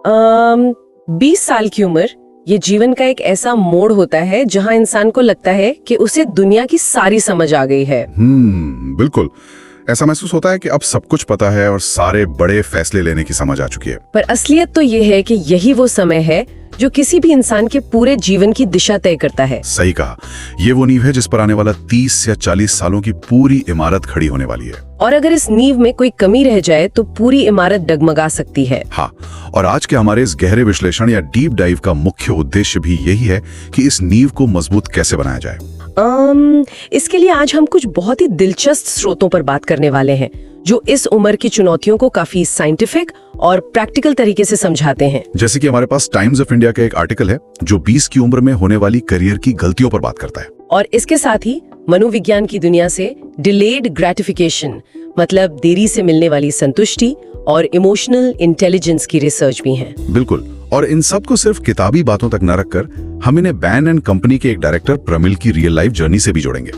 20 साल की उम्र ये जीवन का एक ऐसा मोड़ होता है जहां इंसान को लगता है कि उसे दुनिया की सारी समझ आ गई है। बिल्कुल ऐसा महसूस होता है कि अब सब कुछ पता है और सारे बड़े फैसले लेने की समझ आ चुकी है। पर असलियत तो ये है कि यही वो समय है जो किसी भी इंसान के पूरे जीवन की दिशा तय करता है। सही कहा, ये वो नींव है जिस पर आने वाला 30 या 40 सालों की पूरी इमारत खड़ी होने वाली है। और अगर इस नींव में कोई कमी रह जाए तो पूरी इमारत डगमगा सकती है। हाँ, और आज के हमारे इस गहरे विश्लेषण या डीप डाइव का मुख्य उद्देश्य भी यही है कि इस नींव को मजबूत कैसे बनाया जाए। इसके लिए आज हम कुछ बहुत ही दिलचस्प स्रोतों पर बात करने वाले हैं जो इस उम्र की चुनौतियों को काफी साइंटिफिक और प्रैक्टिकल तरीके से समझाते हैं। जैसे कि हमारे पास टाइम्स ऑफ इंडिया का एक आर्टिकल है जो 20 की उम्र में होने वाली करियर की गलतियों पर बात करता है। और इसके साथ ही मनोविज्ञान की दुनिया से डिलेड ग्रेटिफिकेशन मतलब देरी से मिलने वाली संतुष्टि और इमोशनल इंटेलिजेंस की रिसर्च भी है। बिल्कुल, और इन सब को सिर्फ किताबी बातों तक न रखकर हम इन्हें बैन एंड कंपनी के एक डायरेक्टर प्रमिल की रियल लाइफ जर्नी से भी जोड़ेंगे।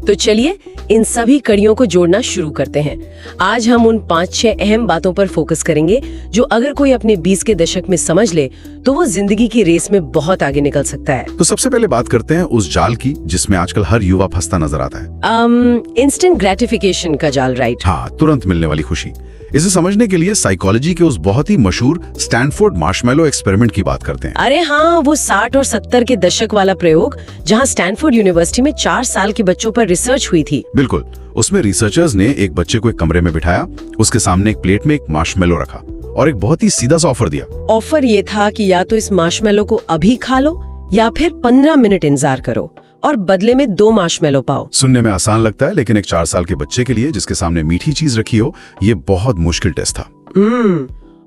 तो चलिए इन सभी कड़ियों को जोड़ना शुरू करते हैं। आज हम उन 5-6 अहम बातों पर फोकस करेंगे जो अगर कोई अपने 20 के दशक में समझ ले तो वो जिंदगी की रेस में बहुत आगे निकल सकता है। तो सबसे पहले बात करते हैं उस जाल की जिसमें आजकल हर युवा फंसता नजर आता है। इंस्टेंट ग्रेटिफिकेशन का जाल, राइट? हाँ, तुरंत मिलने वाली खुशी। इसे समझने के लिए साइकोलॉजी के उस बहुत ही मशहूर स्टैनफोर्ड मार्शमैलो एक्सपेरिमेंट की बात करते हैं। अरे हाँ, वो 60 और 70 के दशक वाला प्रयोग जहाँ स्टैनफोर्ड यूनिवर्सिटी में 4 साल के बच्चों पर रिसर्च हुई थी। बिल्कुल, उसमें रिसर्चर्स ने एक बच्चे को एक कमरे में बिठाया, उसके सामने एक प्लेट में एक मार्शमैलो रखा और एक बहुत ही सीधा सा ऑफर दिया। ऑफर ये था कि या तो इस मार्शमैलो को अभी खा लो या फिर 15 मिनट इंतजार करो और बदले में 2 मार्शमैलो पाओ। सुनने में आसान लगता है, लेकिन एक 4 साल के बच्चे के लिए जिसके सामने मीठी चीज रखी हो, ये बहुत मुश्किल टेस्ट था।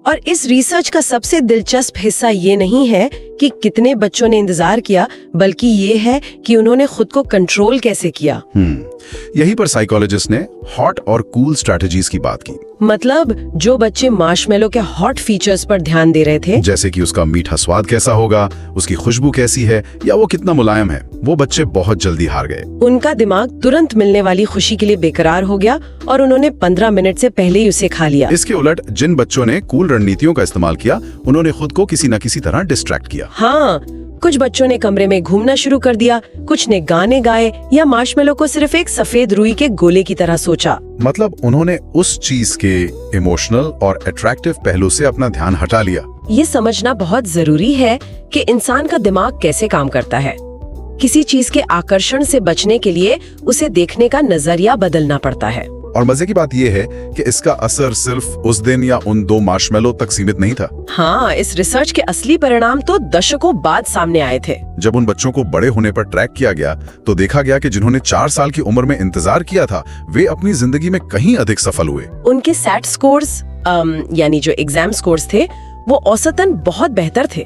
और इस रिसर्च का सबसे दिलचस्प हिस्सा ये नहीं है कि कितने बच्चों ने इंतजार किया, बल्कि ये है कि उन्होंने खुद को कंट्रोल कैसे किया। यहीं पर साइकोलॉजिस्ट ने हॉट और कूल स्ट्रेटजीज की बात की। मतलब जो बच्चे मार्शमैलो के हॉट फीचर्स पर ध्यान दे रहे थे, जैसे कि उसका मीठा स्वाद कैसा होगा, उसकी खुशबू कैसी है या वो कितना मुलायम है, वो बच्चे बहुत जल्दी हार गए। उनका दिमाग तुरंत मिलने वाली खुशी के लिए बेकरार हो गया और उन्होंने 15 मिनट से पहले ही उसे खा लिया। इसके उलट जिन बच्चों ने कूल रणनीतियों का इस्तेमाल किया, उन्होंने खुद को किसी न किसी तरह डिस्ट्रैक्ट किया। हाँ, कुछ बच्चों ने कमरे में घूमना शुरू कर दिया, कुछ ने गाने गाए या मार्शमैलो को सिर्फ एक सफेद रुई के गोले की तरह सोचा। मतलब उन्होंने उस चीज के इमोशनल और अट्रैक्टिव पहलू से अपना ध्यान हटा लिया। ये समझना बहुत जरूरी है कि इंसान का दिमाग कैसे काम करता है। किसी चीज के आकर्षण से बचने के लिए उसे देखने का नजरिया बदलना पड़ता है। और मजे की बात यह है कि इसका असर सिर्फ उस दिन या उन 2 मार्शमैलो तक सीमित नहीं था। हाँ, इस रिसर्च के असली परिणाम तो दशकों बाद सामने आए थे। जब उन बच्चों को बड़े होने पर ट्रैक किया गया तो देखा गया कि जिन्होंने 4 साल की उम्र में इंतजार किया था, वे अपनी जिंदगी में कहीं अधिक सफल हुए। उनके सैट स्कोर्स यानी जो एग्जाम स्कोर्स थे, वो औसतन बहुत बेहतर थे।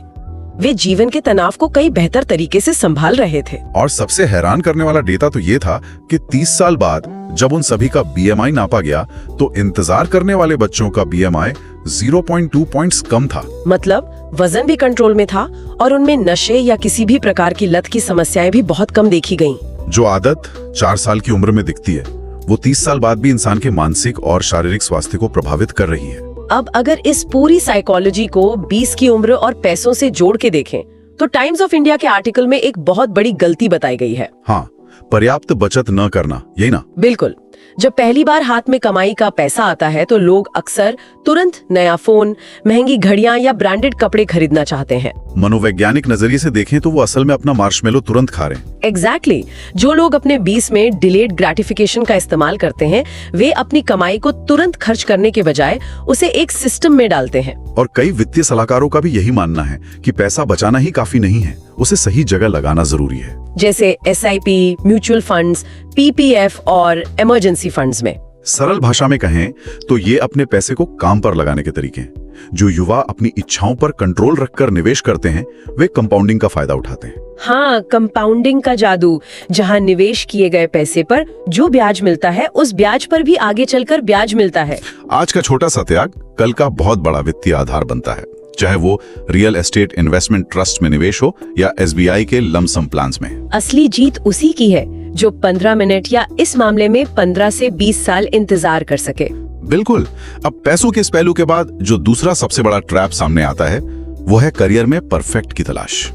वे जीवन के तनाव को कई बेहतर तरीके से संभाल रहे थे। और सबसे हैरान करने वाला डेटा तो ये था कि 30 साल बाद जब उन सभी का BMI नापा गया तो इंतजार करने वाले बच्चों का BMI 0.2 पॉइंट्स कम था। मतलब वजन भी कंट्रोल में था और उनमें नशे या किसी भी प्रकार की लत की समस्याएं भी बहुत कम देखी गईं। जो आदत 4 साल की उम्र में दिखती है, वो 30 साल बाद भी इंसान के मानसिक और शारीरिक स्वास्थ्य को प्रभावित कर रही है। अब अगर इस पूरी साइकोलॉजी को 20 की उम्र और पैसों से जोड़ के देखें तो टाइम्स ऑफ इंडिया के आर्टिकल में एक बहुत बड़ी गलती बताई गई है। हाँ, पर्याप्त बचत न करना, यही ना? बिल्कुल। जब पहली बार हाथ में कमाई का पैसा आता है तो लोग अक्सर तुरंत नया फोन, महंगी घड़ियां या ब्रांडेड कपड़े खरीदना चाहते हैं। मनोवैज्ञानिक नजरिए से देखें तो वो असल में अपना मार्शमैलो तुरंत खा रहे हैं। एग्जैक्टली। जो लोग अपने 20 में डिलेड ग्रेटिफिकेशन का इस्तेमाल करते हैं, वे अपनी कमाई को तुरंत खर्च करने के बजाय उसे एक सिस्टम में डालते हैं। और कई वित्तीय सलाहकारों का भी यही मानना है कि पैसा बचाना ही काफी नहीं है, उसे सही जगह लगाना जरूरी है। जैसे SIP, म्यूचुअल फंड्स, PPF और इमरजेंसी फंड्स में। सरल भाषा में कहें तो ये अपने पैसे को काम पर लगाने के तरीके हैं। जो युवा अपनी इच्छाओं पर कंट्रोल रखकर निवेश करते हैं, वे कंपाउंडिंग का फायदा उठाते हैं। हाँ, कंपाउंडिंग का जादू, जहाँ निवेश किए गए पैसे पर जो ब्याज मिलता है, उस ब्याज पर भी आगे चलकर ब्याज मिलता है। आज का छोटा सा त्याग कल का बहुत बड़ा वित्तीय आधार बनता है, चाहे वो रियल एस्टेट इन्वेस्टमेंट ट्रस्ट में निवेश हो या SBI के लमसम प्लान्स में। असली जीत उसी की है जो 15 मिनट या इस मामले में 15 से 20 साल इंतजार कर सके। बिल्कुल। अब पैसों के इस पहलू के बाद जो दूसरा सबसे बड़ा ट्रैप सामने आता है वो है करियर में परफेक्ट की तलाश।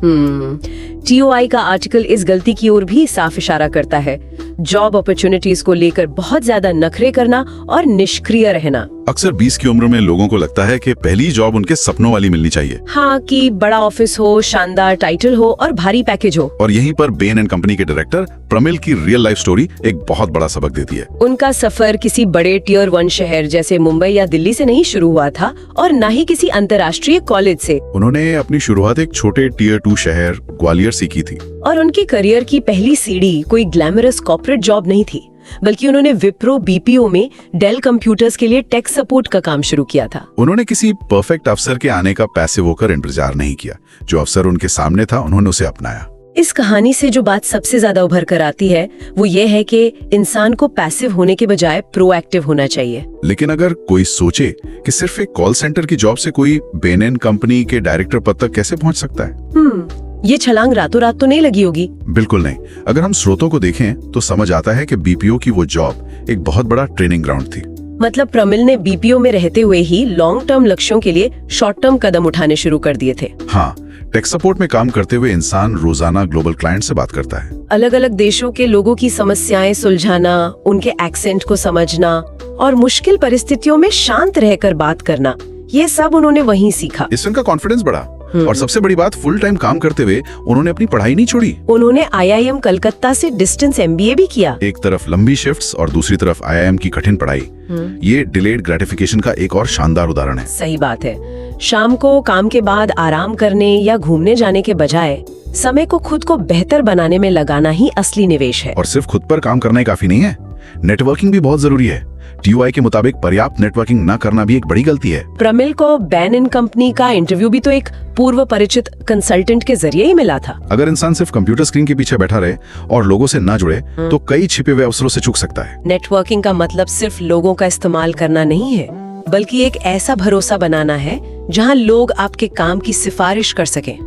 TOI का आर्टिकल इस गलती की ओर भी साफ इशारा करता है। जॉब अपॉर्चुनिटीज को लेकर बहुत ज्यादा नखरे करना और निष्क्रिय रहना। अक्सर 20 की उम्र में लोगों को लगता है कि पहली जॉब उनके सपनों वाली मिलनी चाहिए। हाँ, कि बड़ा ऑफिस हो, शानदार टाइटल हो और भारी पैकेज हो। और यहीं पर बेन एंड कंपनी के डायरेक्टर प्रमिल की रियल लाइफ स्टोरी एक बहुत बड़ा सबक देती है। उनका सफर किसी बड़े टियर 1 शहर जैसे मुंबई या दिल्ली से नहीं शुरू हुआ था और न ही किसी अंतर्राष्ट्रीय कॉलेज से। उन्होंने अपनी शुरुआत एक छोटे टियर 2 शहर ग्वालियर से की थी। और उनके करियर की पहली सीढ़ी कोई ग्लैमरस कॉर्पोरेट जॉब नहीं थी, बल्कि उन्होंने विप्रो BPO में डेल कंप्यूटर्स के लिए टेक सपोर्ट का काम शुरू किया था। उन्होंने किसी परफेक्ट अफसर के आने का पैसिव होकर इंतजार नहीं किया। जो अफसर उनके सामने था उन्होंने उसे अपनाया। इस कहानी से जो बात सबसे ज्यादा उभर कर आती है वो ये है कि इंसान को पैसिव होने के बजाय प्रोएक्टिव होना चाहिए। लेकिन अगर कोई सोचे कि सिर्फ एक कॉल सेंटर की जॉब से कोई बेन एंड कंपनी के डायरेक्टर पद तक कैसे पहुंच सकता है, ये छलांग रातों रात तो नहीं लगी होगी। बिल्कुल नहीं। अगर हम स्रोतों को देखें तो समझ आता है कि BPO की वो जॉब एक बहुत बड़ा ट्रेनिंग ग्राउंड थी। मतलब प्रमिल ने BPO में रहते हुए ही लॉन्ग टर्म लक्ष्यों के लिए शॉर्ट टर्म कदम उठाने शुरू कर दिए थे। हाँ, टेक सपोर्ट में काम करते हुए इंसान रोजाना ग्लोबल क्लाइंट से बात करता है। अलग अलग देशों के लोगों की समस्याएं सुलझाना, उनके एक्सेंट को समझना और मुश्किल परिस्थितियों में शांत रहकर बात करना, ये सब उन्होंने वहीं सीखा। इससे उनका कॉन्फिडेंस बढ़ा और सबसे बड़ी बात, फुल टाइम काम करते हुए उन्होंने अपनी पढ़ाई नहीं छोड़ी। उन्होंने IIM कलकत्ता से डिस्टेंस MBA भी किया। एक तरफ लंबी शिफ्ट्स और दूसरी तरफ IIM की कठिन पढ़ाई। ये डिलेड ग्रेटिफिकेशन का एक और शानदार उदाहरण है। सही बात है। शाम को काम के बाद आराम करने या घूमने जाने के बजाय समय को खुद को बेहतर बनाने में लगाना ही असली निवेश है। और सिर्फ खुद पर काम करना ही काफी नहीं है, नेटवर्किंग भी बहुत जरूरी है। TOI के मुताबिक पर्याप्त नेटवर्किंग न करना भी एक बड़ी गलती है। प्रमिल को बेन एंड कंपनी का इंटरव्यू भी तो एक पूर्व परिचित कंसल्टेंट के जरिए ही मिला था। अगर इंसान सिर्फ कंप्यूटर स्क्रीन के पीछे बैठा रहे और लोगों से न जुड़े तो कई छिपे हुए अवसरों से चूक सकता है। नेटवर्किंग का मतलब सिर्फ लोगों का इस्तेमाल करना नहीं है, बल्कि एक ऐसा भरोसा बनाना है जहां लोग आपके काम की सिफारिश कर सकें।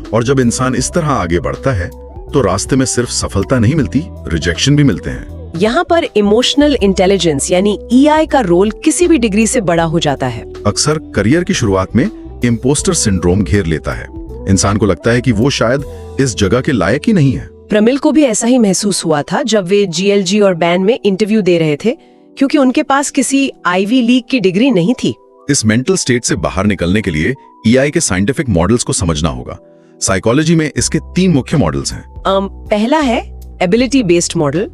और जब इंसान इस तरह आगे बढ़ता है तो रास्ते में सिर्फ सफलता नहीं मिलती, रिजेक्शन भी मिलते हैं। यहाँ पर इमोशनल इंटेलिजेंस यानी EI का रोल किसी भी डिग्री से बड़ा हो जाता है। अक्सर करियर की शुरुआत में इम्पोस्टर सिंड्रोम घेर लेता है। इंसान को लगता है कि वो शायद इस जगह के लायक ही नहीं है। प्रमिल को भी ऐसा ही महसूस हुआ था जब वे GLG और बैन में इंटरव्यू दे रहे थे, क्योंकि उनके पास किसी Ivy League की डिग्री नहीं थी। इस मेंटल स्टेट से बाहर निकलने के लिए EI के साइंटिफिक मॉडल्स को समझना होगा। साइकोलॉजी में इसके 3 मुख्य मॉडल्स हैं। पहला है एबिलिटी बेस्ड मॉडल,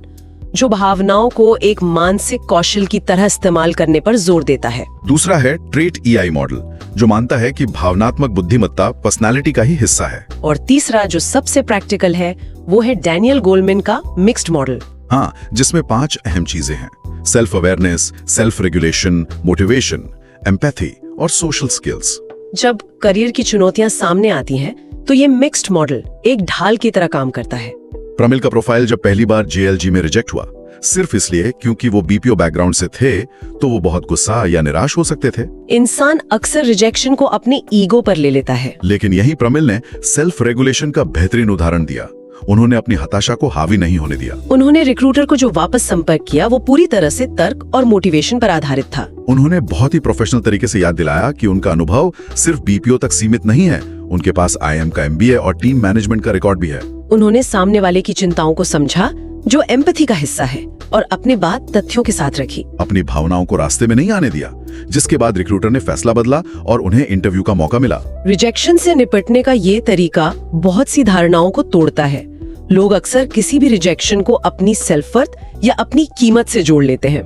जो भावनाओं को एक मानसिक कौशल की तरह इस्तेमाल करने पर जोर देता है। दूसरा है ट्रेट EI मॉडल, जो मानता है कि भावनात्मक बुद्धिमत्ता पर्सनालिटी का ही हिस्सा है। और तीसरा जो सबसे प्रैक्टिकल है वो है डैनियल गोलमैन का मिक्स्ड मॉडल। हाँ, जिसमें 5 अहम चीजें हैं: self awareness, self regulation, motivation, empathy और सोशल स्किल्स। जब करियर की चुनौतियां सामने आती हैं, तो ये मिक्स्ड मॉडल एक ढाल की तरह काम करता है। प्रमिल का प्रोफाइल जब पहली बार JLG में रिजेक्ट हुआ, सिर्फ इसलिए क्योंकि वो BPO बैकग्राउंड से थे, तो वो बहुत गुस्सा या निराश हो सकते थे। इंसान अक्सर रिजेक्शन को अपने ईगो पर ले लेता है, लेकिन यही प्रमिल ने सेल्फ रेगुलेशन का बेहतरीन उदाहरण दिया। उन्होंने अपनी हताशा को हावी नहीं होने दिया। उन्होंने रिक्रूटर को जो वापस संपर्क किया वो पूरी तरह से तर्क और मोटिवेशन पर आधारित था। उन्होंने बहुत ही प्रोफेशनल तरीके से याद दिलाया कि उनका अनुभव सिर्फ BPO तक सीमित नहीं है, उनके पास IIM का MBA और टीम मैनेजमेंट का रिकॉर्ड भी है। उन्होंने सामने वाले की चिंताओं को समझा, जो एम्पैथी का हिस्सा है, और अपनी बात तथ्यों के साथ रखी। अपनी भावनाओं को रास्ते में नहीं आने दिया, जिसके बाद रिक्रूटर ने फैसला बदला और उन्हें इंटरव्यू का मौका मिला। रिजेक्शन से निपटने का ये तरीका बहुत सी धारणाओं को तोड़ता है। लोग अक्सर किसी भी रिजेक्शन को अपनी सेल्फ वर्थ या अपनी कीमत से जोड़ लेते हैं।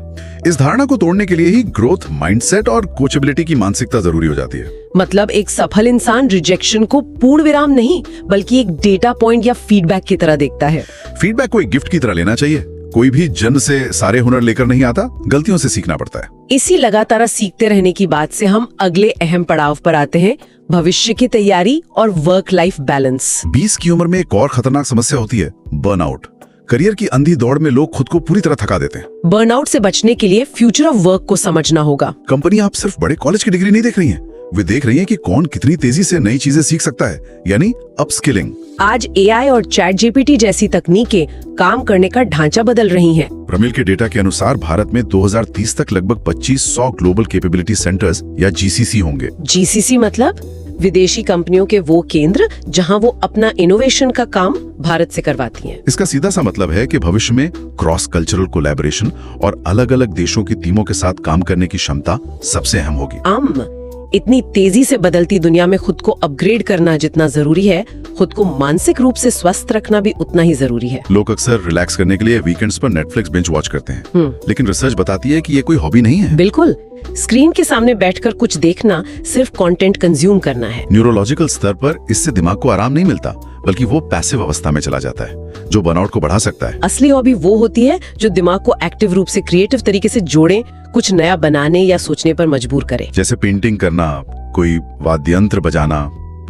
इस धारणा को तोड़ने के लिए ही ग्रोथ माइंडसेट और कोचेबिलिटी की मानसिकता जरूरी हो जाती है। मतलब एक सफल इंसान रिजेक्शन को पूर्ण विराम नहीं, बल्कि एक डेटा पॉइंट या फीडबैक की तरह देखता है। फीडबैक को एक गिफ्ट की तरह लेना चाहिए। कोई भी जन्म से सारे हुनर लेकर नहीं आता, गलतियों से सीखना पड़ता है। इसी लगातार सीखते रहने की बात से हम अगले अहम पड़ाव पर आते हैं, भविष्य की तैयारी और वर्क लाइफ बैलेंस। 20 की उम्र में एक और खतरनाक समस्या होती है, बर्नआउट। करियर की अंधी दौड़ में लोग खुद को पूरी तरह थका देते हैं। बर्नआउट से बचने के लिए फ्यूचर ऑफ वर्क को समझना होगा। कंपनी आप सिर्फ बड़े कॉलेज की डिग्री नहीं देख रही है, वे देख रही हैं कि कौन कितनी तेजी से नई चीजें सीख सकता है, यानी अपस्किलिंग। आज एआई और चैट जीपीटी जैसी तकनीकें काम करने का ढांचा बदल रही हैं। प्रमिल के डेटा के अनुसार भारत में 2030 तक लगभग 2500 ग्लोबल कैपेबिलिटी सेंटर्स या जीसीसी होंगे। जीसीसी मतलब विदेशी कंपनियों के वो केंद्र जहां वो अपना इनोवेशन का काम भारत से करवाती हैं। इसका सीधा सा मतलब है कि भविष्य में क्रॉस कल्चरल कोलैबोरेशन और अलग-अलग देशों की टीमों के साथ काम करने की क्षमता सबसे अहम होगी। इतनी तेजी से बदलती दुनिया में खुद को अपग्रेड करना जितना जरूरी है, खुद को मानसिक रूप से स्वस्थ रखना भी उतना ही जरूरी है। लोग अक्सर रिलैक्स करने के लिए वीकेंड्स पर नेटफ्लिक्स बिंज वॉच करते हैं, लेकिन रिसर्च बताती है कि ये कोई हॉबी नहीं है। बिल्कुल, स्क्रीन के सामने बैठकर कुछ देखना सिर्फ कंटेंट कंज्यूम करना है। न्यूरोलॉजिकल स्तर पर इससे दिमाग को आराम नहीं मिलता, बल्कि वो पैसिव अवस्था में चला जाता है, जो बर्नआउट को बढ़ा सकता है। असली हॉबी वो होती है जो दिमाग को एक्टिव रूप से क्रिएटिव तरीके से जोड़े, कुछ नया बनाने या सोचने पर मजबूर करे। जैसे पेंटिंग करना, कोई वाद्य यंत्र बजाना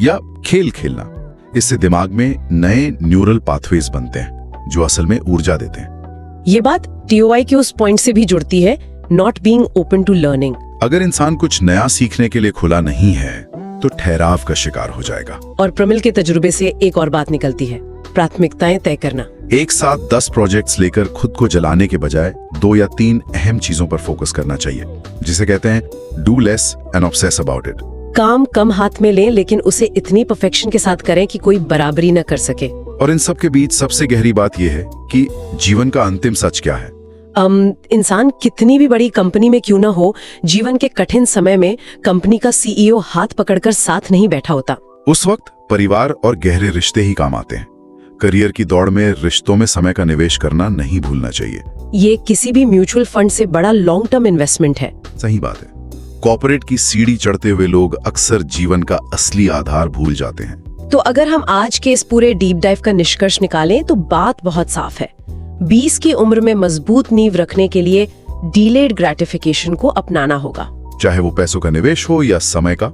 या खेल खेलना। इससे दिमाग में नए न्यूरल पाथवेज बनते हैं जो असल में ऊर्जा देते हैं। ये बात टीओआई के उस पॉइंट से भी जुड़ती है, not being open to learning. अगर इंसान कुछ नया सीखने के लिए खुला नहीं है तो ठहराव का शिकार हो जाएगा। और प्रमिल के तजुर्बे से एक और बात निकलती है, प्राथमिकताएं तय करना। एक साथ 10 प्रोजेक्ट्स लेकर खुद को जलाने के बजाय 2 या 3 अहम चीजों पर फोकस करना चाहिए, जिसे कहते हैं do less and obsess about it. काम कम हाथ में लें, लेकिन उसे इतनी परफेक्शन के साथ करें कि कोई बराबरी न कर सके। और इन सब के बीच सबसे गहरी बात यह है कि जीवन का अंतिम सच क्या है। इंसान कितनी भी बड़ी कंपनी में क्यों ना हो, जीवन के कठिन समय में कंपनी का सीईओ हाथ पकड़कर साथ नहीं बैठा होता। उस वक्त परिवार और गहरे रिश्ते ही काम आते हैं। करियर की दौड़ में रिश्तों में समय का निवेश करना नहीं भूलना चाहिए। ये किसी भी म्यूचुअल फंड से बड़ा लॉन्ग टर्म इन्वेस्टमेंट है। सही बात है। कॉर्पोरेट की सीढ़ी चढ़ते हुए लोग अक्सर जीवन का असली आधार भूल जाते हैं। तो अगर हम आज के इस पूरे डीप डाइव का निष्कर्ष निकालें तो बात बहुत साफ है। 20 की उम्र में मजबूत नींव रखने के लिए डिलेड ग्रेटिफिकेशन को अपनाना होगा। चाहे वो पैसों का निवेश हो या समय का,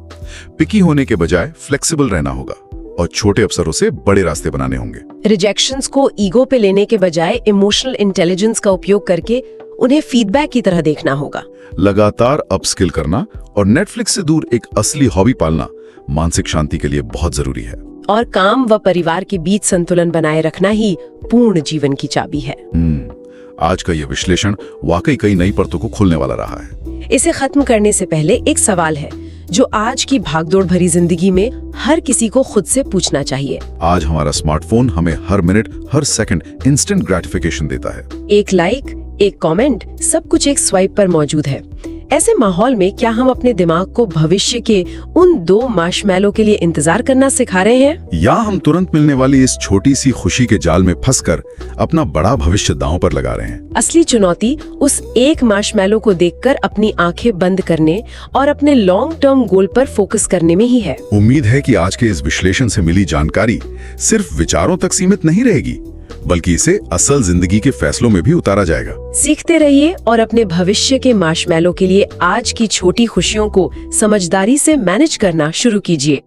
पिकी होने के बजाय फ्लेक्सिबल रहना होगा और छोटे अवसरों से बड़े रास्ते बनाने होंगे। रिजेक्शंस को ईगो पे लेने के बजाय इमोशनल इंटेलिजेंस का उपयोग करके उन्हें फीडबैक की तरह देखना होगा। लगातार अपस्किल करना और नेटफ्लिक्स से दूर एक असली हॉबी पालना मानसिक शांति के लिए बहुत जरूरी है। और काम व परिवार के बीच संतुलन बनाए रखना ही पूर्ण जीवन की चाबी है। आज का यह विश्लेषण वाकई कई नई परतों को खोलने वाला रहा है। इसे खत्म करने से पहले एक सवाल है जो आज की भागदौड़ भरी जिंदगी में हर किसी को खुद से पूछना चाहिए। आज हमारा स्मार्टफोन हमें हर मिनट, हर सेकंड इंस्टेंट ग्रेटिफिकेशन देता है। एक लाइक, एक कमेंट, सब कुछ एक स्वाइप पर मौजूद है। ऐसे माहौल में क्या हम अपने दिमाग को भविष्य के उन 2 मार्शमैलो के लिए इंतजार करना सिखा रहे हैं, या हम तुरंत मिलने वाली इस छोटी सी खुशी के जाल में फंसकर अपना बड़ा भविष्य दांव पर लगा रहे हैं? असली चुनौती उस एक मार्शमैलो को देखकर अपनी आंखें बंद करने और अपने लॉन्ग टर्म गोल पर फोकस करने में ही है। उम्मीद है कि आज के इस विश्लेषण से मिली जानकारी सिर्फ विचारों तक सीमित नहीं रहेगी, बल्कि इसे असल जिंदगी के फैसलों में भी उतारा जाएगा। सीखते रहिए और अपने भविष्य के मार्शमैलो के लिए आज की छोटी खुशियों को समझदारी से मैनेज करना शुरू कीजिए।